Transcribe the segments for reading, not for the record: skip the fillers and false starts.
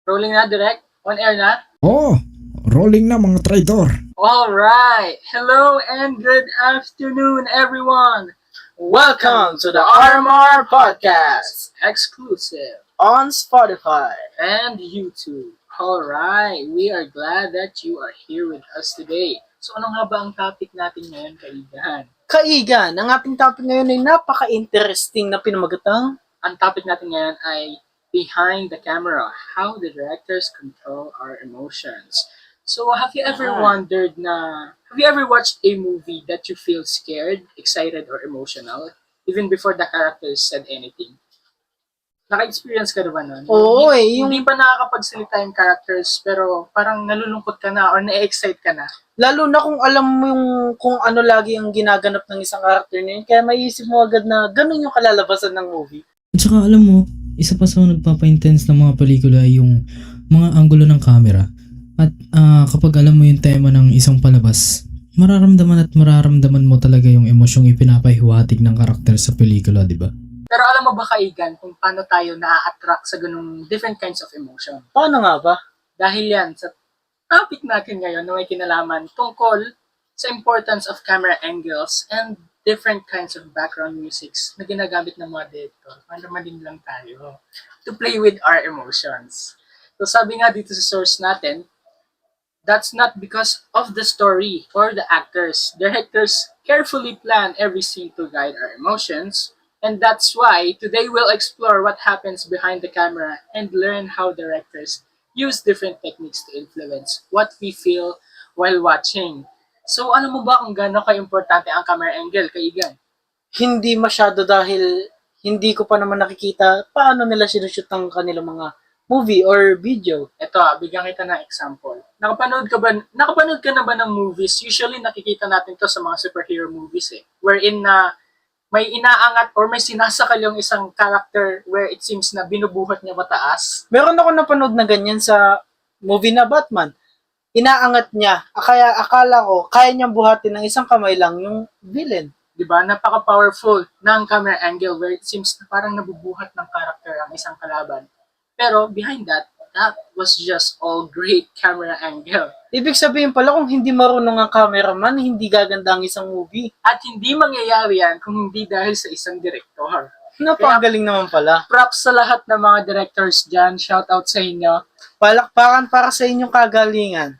Rolling na direct? On air na? Oh, rolling na mga traidor. Alright! Hello and good afternoon, everyone! Welcome to the RMR Podcast! Exclusive On Spotify. and YouTube. Alright, we are glad that you are here with us today. So ano nga ba ang topic natin ngayon, kaibigan? Kaigan, ang ating topic ngayon ay napaka-interesting na pinamagatang Ang topic natin ngayon ay Behind the Camera, How the Directors Control Our Emotions. So, have you ever watched a movie that you feel scared, excited, or emotional, even before the characters said anything? Naka-experience ka na ba nun? Oo, Hindi pa nakakapagsalita yung characters, pero parang nalulungkot ka na or na-excite ka na. lalo na kung alam mo yung kung ano lagi ang ginaganap ng isang character na yun, kaya maiisip mo agad na ganun yung kalalabasan ng movie. At saka alam mo, isa pa sa nagpapa-intense ng mga pelikula ay yung mga anggulo ng camera. At kapag alam mo yung tema ng isang palabas, mararamdaman mo talaga yung emosyong ipinapahiwatig ng karakter sa pelikula, di ba? Pero alam mo ba, kaigan, kung paano tayo na-attract sa ganung different kinds of emotion? Paano nga ba? Dahil yan sa topic natin ngayon na may kinalaman tungkol sa importance of camera angles and different kinds of background musics na ginagamit ng mga director para malin lang tayo to play with our emotions. So sabi nga dito sa source natin, that's not because of the story or the actors. Directors carefully plan every scene to guide our emotions, and that's why today we'll explore what happens behind the camera and learn how directors use different techniques to influence what we feel while watching. So, ano mo ba kung gaano ka-importante ang camera angle, kaigan? Hindi masyado dahil hindi ko pa naman nakikita paano nila sinushoot ang kanilang mga movie or video. Ito bigyan kita ng example. Nakapanood ka na ba ng movies? Usually nakikita natin to sa mga superhero movies wherein na may inaangat or may sinasakal yung isang character where it seems na binubuhat niya mataas. Meron ako napanood na ganyan sa movie na Batman. Inaangat niya, kaya akala ko kaya niyang buhatin ng isang kamay lang yung villain. Di ba? Napaka-powerful ng camera angle where it seems na parang nabubuhat ng character ang isang kalaban. Pero behind that was just all great camera angle. Ibig sabihin pala kung hindi marunong ang cameraman, hindi gaganda ang isang movie. At hindi mangyayari yan kung hindi dahil sa isang direktor. Napakagaling naman pala. Props sa lahat ng mga directors dyan. Shout out sa inyo. Palakpakan para sa inyong kagalingan.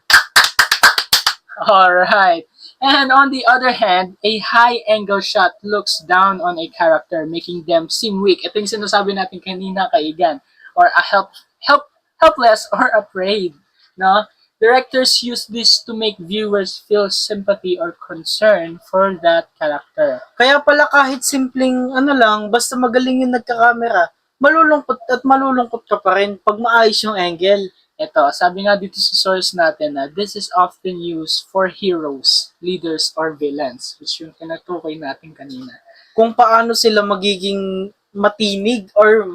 Alright. And on the other hand, a high-angle shot looks down on a character, making them seem weak. Ito yung sinasabi natin kanina, kaigan. Or a helpless or afraid. No? Directors use this to make viewers feel sympathy or concern for that character. Kaya pala kahit simpleng basta magaling yung nagkakamera, malulungkot ka pa rin pag maayos yung angle. Ito, sabi nga dito sa source natin na this is often used for heroes, leaders, or villains, which yung tinatukoy natin kanina. Kung paano sila magiging matinig or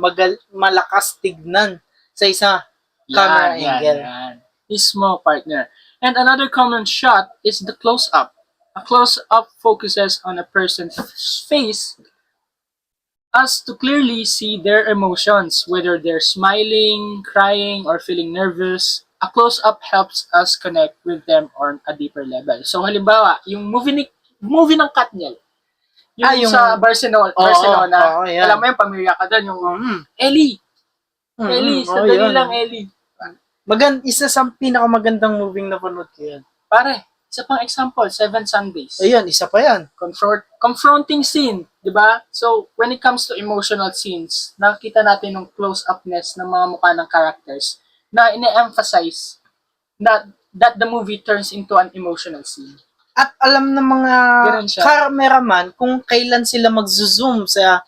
malakas tignan sa isa camera angle. Yan. Ismo, partner. And another common shot is the close-up. A close-up focuses on a person's face as to clearly see their emotions, whether they're smiling, crying, or feeling nervous. A close-up helps us connect with them on a deeper level. So halimbawa, yung movie ng Katniel, yung sa Barcelona, yan. alam mo yung pamilya ka doon, yung Ellie, sandali lang Ellie. Isa sa pinakamagandang movie na panood ko yan. Pare, isa pang example, Seven Sundays. Ayun, isa pa yan. Confronting scene, di ba? So, when it comes to emotional scenes, nakikita natin yung close-upness ng mga mukha ng characters na ine-emphasize that the movie turns into an emotional scene. At alam ng mga cameraman kung kailan sila mag-zoom sa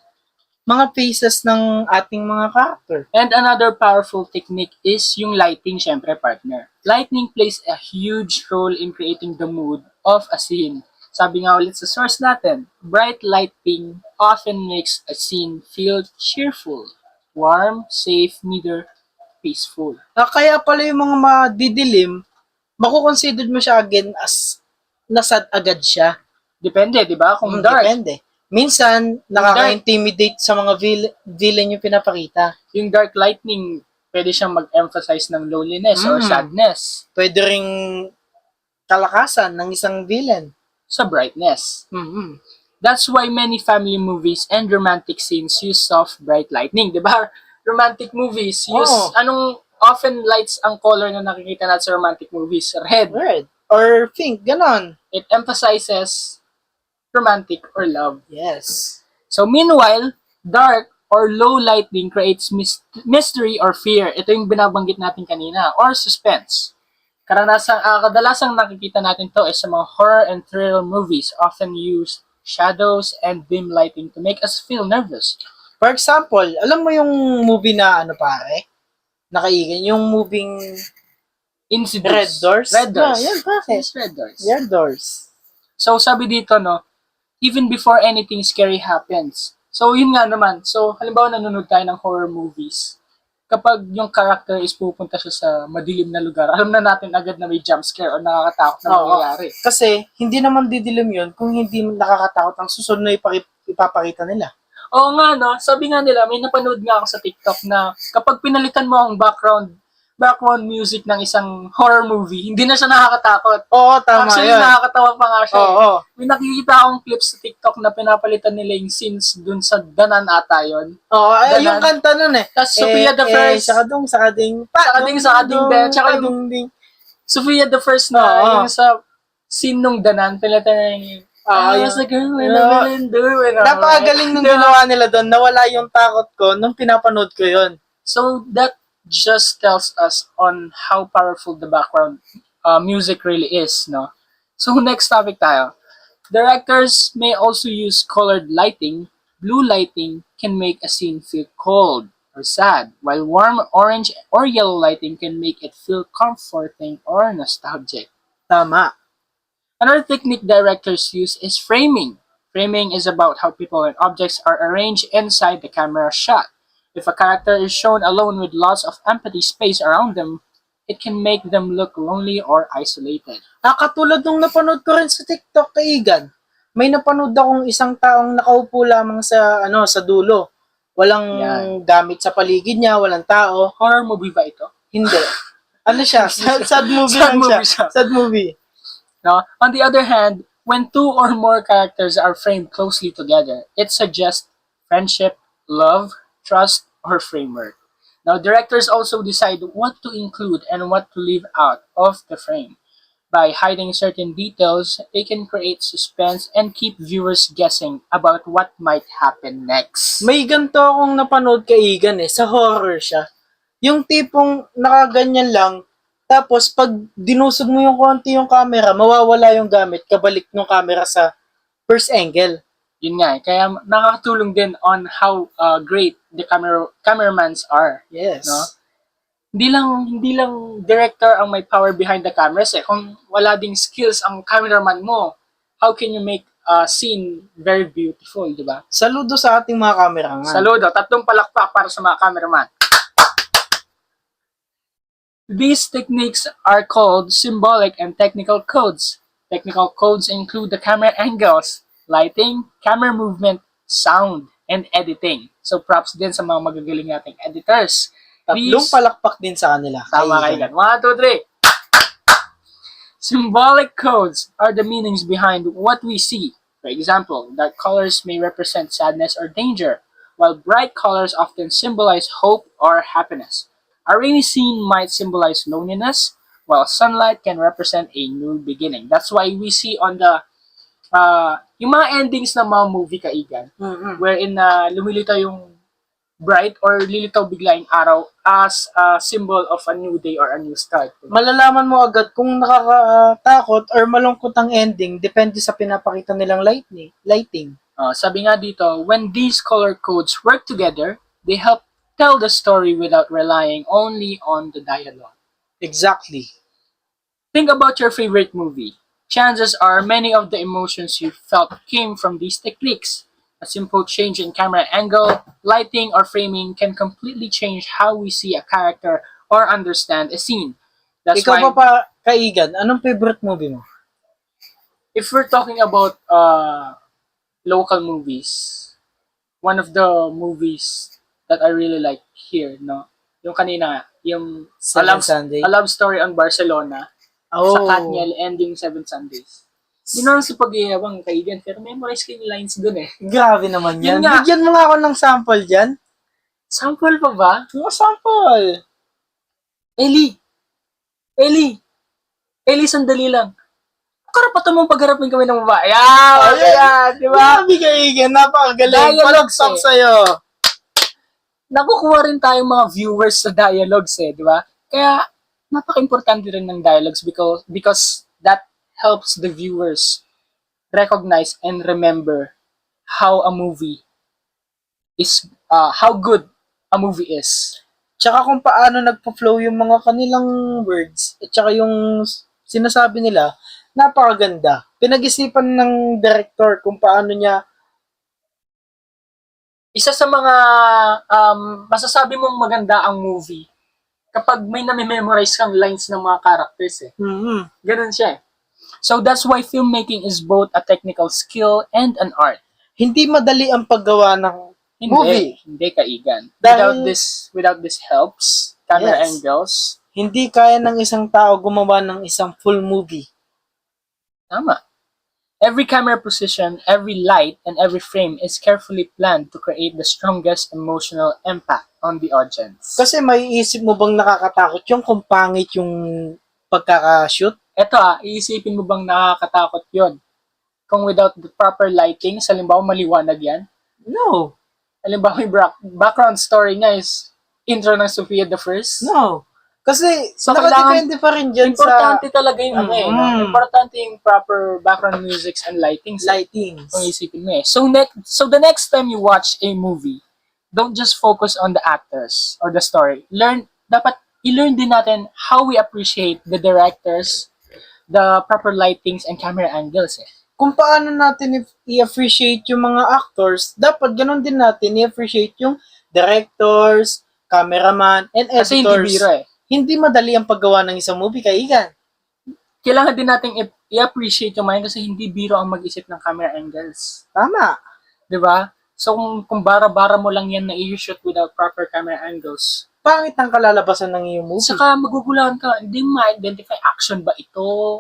mga faces ng ating mga character. And another powerful technique is yung lighting, syempre, partner. Lighting plays a huge role in creating the mood of a scene. Sabi nga ulit sa source natin, bright lighting often makes a scene feel cheerful, warm, safe, neither peaceful. Kaya pala yung mga madidilim, makukonsider mo siya again as nasad agad siya. Depende, di ba? Kung dark. Depende. Minsan, nakaka-intimidate sa mga villain yung pinapakita. Yung dark lightning, Pwede siyang mag-emphasize ng loneliness or sadness Pwede ring kalakasan ng isang villain. sa brightness. Mm-mm. That's why many family movies and romantic scenes use soft, bright lighting. Di ba? Romantic movies use, Oo. anong often lights ang color na nakikita natin sa romantic movies? Red. Red. Or pink, ganon. It emphasizes romantic or love. Yes. So meanwhile, dark or low lighting creates mystery or fear. Ito yung binabanggit natin kanina. Or suspense. Kadalasang nakikita natin to is sa mga horror and thriller movies often use shadows and dim lighting to make us feel nervous. For example, alam mo yung movie na ano pare? Nakaigan, yung moving Insidious. Red Doors? Red Doors. No, yan, bakit? Yes, Red Doors. Red Doors. So sabi dito, no, even before anything scary happens. So yun nga naman. So halimbawa nanonood tayo ng horror movies. Kapag yung character is pupunta siya sa madilim na lugar, alam na natin agad na may jump scare o nakakatakot na Oo. mangyayari. Kasi, hindi naman didilim yun kung hindi nakakatakot ang susunod na ipapakita nila. Oo nga, no? Sabi nga nila, may napanood nga ako sa TikTok na kapag pinalitan mo ang background music ng isang horror movie, hindi na siya nakakatakot. Oo, tama Actually, yun. nakakatawa pa nga siya. Oo. May nakikita akong clips sa TikTok na pinapalitan nila yung scenes dun sa Danan ata yun. Oo, ay, Ganon. yung kanta nun eh. Tapos Sophia the First. Saka ding, Saka ding, tsaka yung ding. Sophia the First na, Oo. yung sa scene nung Danan, pinalitan na yung Ah, was yung- a girl in Yeah. a villain do. Napakagaling nung ginawa nila doon. Nawala yung takot ko nung pinapanood ko yun. So that just tells us on how powerful the background music really is, no? So next topic tayo. Directors may also use colored lighting. Blue lighting can make a scene feel cold or sad, while warm orange or yellow lighting can make it feel comforting or nostalgic. Tama. Another technique directors use is framing. Framing is about how people and objects are arranged inside the camera shot. If a character is shown alone with lots of empty space around them, it can make them look lonely or isolated. Katulad nung napanood ko rin sa TikTok kay Igan. May napanood akong isang taong nakaupo lamang sa sa dulo. Walang Yan. gamit sa paligid niya, walang tao. Horror movie ba ito? Hindi. Ano siya? Sad movie Sad lang movie siya. siya. Sad movie. No? On the other hand, when two or more characters are framed closely together, it suggests friendship, love, trust, or framework. Now, directors also decide what to include and what to leave out of the frame. By hiding certain details, they can create suspense and keep viewers guessing about what might happen next. May ganito akong napanood kay Igan sa horror siya. Yung tipong nakaganyan lang, tapos pag dinusog mo yung konti yung camera, mawawala yung gamit, kabalik ng camera sa first angle. Yun nga, kaya nakakatulong din on how great the cameramans are. Yes. No? Hindi lang director ang may power behind the cameras eh. Kung wala ding skills ang cameraman mo, how can you make a scene very beautiful, di ba? Saludo sa ating mga camera nga. Saludo, 3 palakpak para sa mga cameraman. These techniques are called symbolic and technical codes. Technical codes include the camera angles, lighting, camera movement, sound, and editing. So props din sa mga magagaling nating editors. Tatlong palakpak din sa kanila. Tama kayo gan. 1, 2, 3. Symbolic codes are the meanings behind what we see. For example, dark colors may represent sadness or danger, while bright colors often symbolize hope or happiness. A rainy scene might symbolize loneliness, while sunlight can represent a new beginning. That's why we see on the yung mga endings ng mga movie kaigan, wherein lumilitaw yung bright or lilitaw bigla yung araw as a symbol of a new day or a new start. Malalaman mo agad kung nakakatakot or malungkot ang ending depende sa pinapakita nilang lighting. Sabi nga dito, when these color codes work together, they help tell the story without relying only on the dialogue. Exactly. Think about your favorite movie. Chances are many of the emotions you felt came from these techniques. A simple change in camera angle, lighting, or framing can completely change how we see a character or understand a scene. That's Ikaw why, ba kaigan, anong favorite movie mo? if we're talking about local movies, one of the movies that I really like here, no, Yung kanina nga, yung Seven Sunday. A Love Story on Barcelona, Oh. sa Katniel, and yung Seven Sundays. Yun ang si pag-iawang kaigan, pero memorize ko yung lines dun eh. Grabe naman yan. Yun nga. Bigyan mo nga ako ng sample dyan. Sample pa ba? Mga sample. Ellie, sandali lang. Karapatan mong pagharapin kami ng babae. Ayan, di ba? Grabe kaigan. Napakagaling. Dialogues Palakpak eh. sa'yo. Nakukuha rin tayong mga viewers sa dialogues eh, di ba? Kaya, napaka-importante rin ng dialogues because that helps the viewers recognize and remember how a movie is, how good a movie is. Tsaka kung paano nagpo-flow yung mga kanilang words at tsaka yung sinasabi nila, napakaganda. Pinag-isipan ng director kung paano niya Isa sa mga masasabi mong maganda ang movie kapag may nami-memorize kang lines ng mga characters eh. Ganun siya eh. So that's why filmmaking is both a technical skill and an art. hindi madali ang paggawa ng movie. Hindi kaigan. Dahil- Without this helps, camera Yes. angles, Hindi kaya ng isang tao gumawa ng isang full movie. tama. Every camera position, every light, and every frame is carefully planned to create the strongest emotional impact on the audience. Kasi maiisip mo bang nakakatakot yung kung pangit yung pagkakashoot? Eto iisipin mo bang nakakatakot yon? Kung without the proper lighting, halimbawa maliwanag yan, No. halimbawa yung background story niya is intro ng Sophia the First. No. Kasi So, nakadepende pa rin dyan Importante talaga yung ano eh, no? Mm. Importante yung proper background musics and lightings. sa lightings. Kung isipin mo eh. So the next time you watch a movie, don't just focus on the actors or the story. Dapat i-learn din natin how we appreciate the directors, the proper lightings and camera angles eh. Kung paano natin i-appreciate yung mga actors, dapat ganun din natin i-appreciate yung directors, cameraman, and Kasi hindi editors. biro eh. Hindi madali ang paggawa ng isang movie, kaigan. Kailangan din natin i-appreciate yung mga kasi hindi biro ang mag-isip ng camera angles. Tama. 'Di ba? So kung bara-bara mo lang yan na i-shoot without proper camera angles, Pangit ang kalalabasan ng iyong movie. saka maguguluhan ka, hindi ma-identify action ba ito,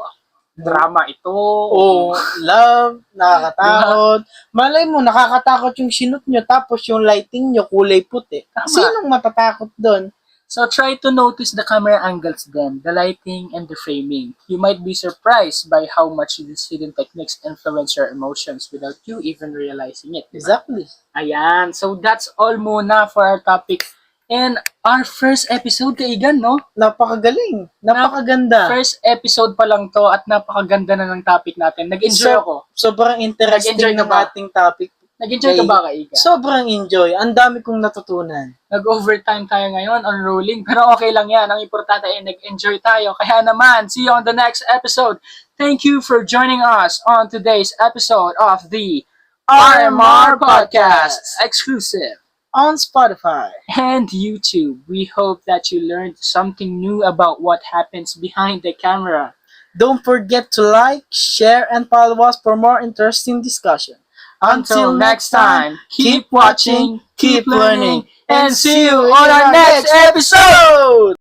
drama ito, O love, nakakatakot. Malay mo, nakakatakot yung sinut nyo, tapos yung lighting nyo, kulay puti. Tama. Sinong matatakot doon? So try to notice the camera angles then, the lighting and the framing. You might be surprised by how much these hidden techniques influence your emotions without you even realizing it. Diba? Exactly. Ayan, so that's all muna for our topic and our first episode, kaigan, no? Napakagaling. Napakaganda. First episode pa lang to at napakaganda na ng topic natin. Nag-enjoy ako. Sobrang interesting Nag-enjoy ka ng ba? ating topic. Nag-enjoy ka ba, kaigan? Sobrang enjoy. Ang dami kong natutunan. Nag-overtime tayo ngayon on rolling, pero okay lang yan. Ang importante ay nag-enjoy tayo. Kaya naman, see you on the next episode. Thank you for joining us on today's episode of the RMR Podcast exclusive On Spotify. and YouTube. We hope that you learned something new about what happens behind the camera. Don't forget to like, share, and follow us for more interesting discussion. Until next time, keep watching, keep learning, and see you on our next episode!